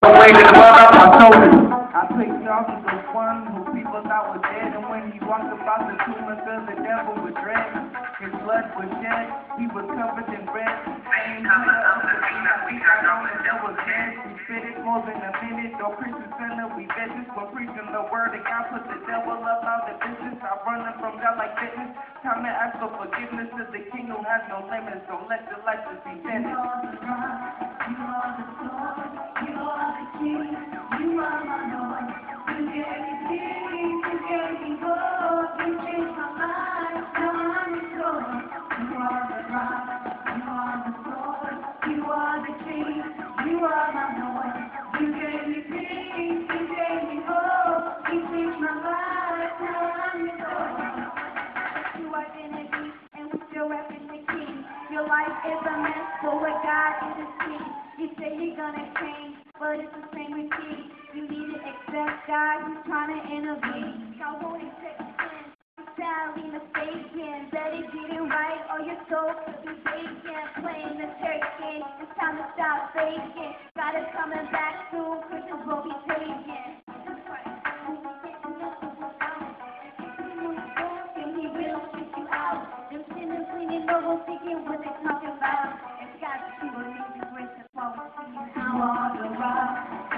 Wait in the world up my shoulders. I picked y'all as the one who people thought was dead, and when he walked about the tomb and filled the devil with dread, his blood was shed, he was covered in red. Same color of the arena, we got on the devil's head. We fit it more than a minute, though Christian sinner, we vicious for preaching the word of God, put the devil up out the business. I'm running from God like fitness. Time to ask for forgiveness to the King who has no limits. Don't let the light just be finished. You are the rock, you are the sword, you are the king, you are my Lord. You gave me peace, you gave me hope, you changed my life, now I'm restored. You are the rock, you are the sword, you are the king, you are my Lord. You gave me peace, you gave me hope, you changed my life, now I'm restored. True identity, and we still repping the king. Your life is a mess, but with God it is king. You say you're gonna change, but it's the same routine. You need to accept God, who's trying to intervene. God won't accept sin, you're sadly mistaken. Better get it right, or your soul could be vacant. Playing the church game, it's time to stop faking. God is coming back soon, Christians will be taken. He will kick you out. Them sinners leaning over, thinking what they talking about. It's God's true amazing grace, that's why we sing. You are the rock,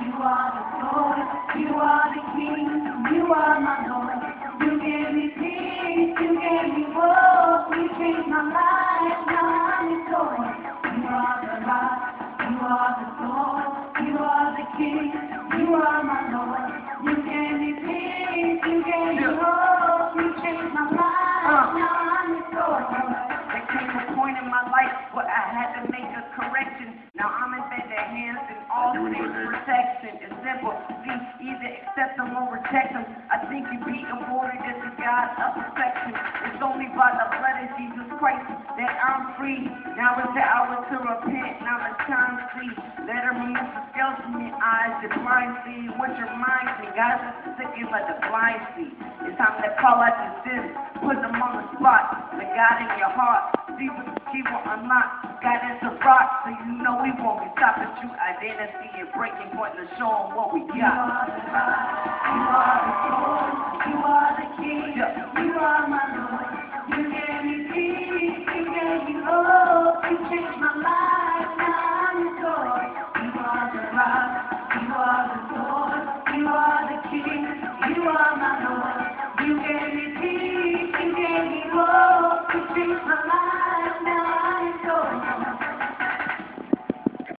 you are the sword, you are the king, you are my Lord. You gave me peace, you gave me hope, you changed my life, now I'm restored. You are the rock, you are the sword, you are the king, you are my Lord. You gave me peace, you gave me hope, you changed my life, now I'm restored. There came a point in my life where I had to make a correction. Now I'm in better hands than all things protection. It's simple. See, either accept them or reject them. I think you be aborted as a God of perfection. It's only by the blood of Jesus Christ that I'm free. Now it's the hour to repent. Now it's time to see. Let her remove the scales from your eyes. Your blind see what your mind see. God is sick like the blind see. It's time to call out your sins. Put them on the spot. The God in your heart. See what the key will unlock. God is a rock, so you know we won't be stopping. True identity and breaking point to show them what we got. You are the rock, you are the sword, you are the king, you are my Lord. You gave me peace, you gave me hope, you changed my life.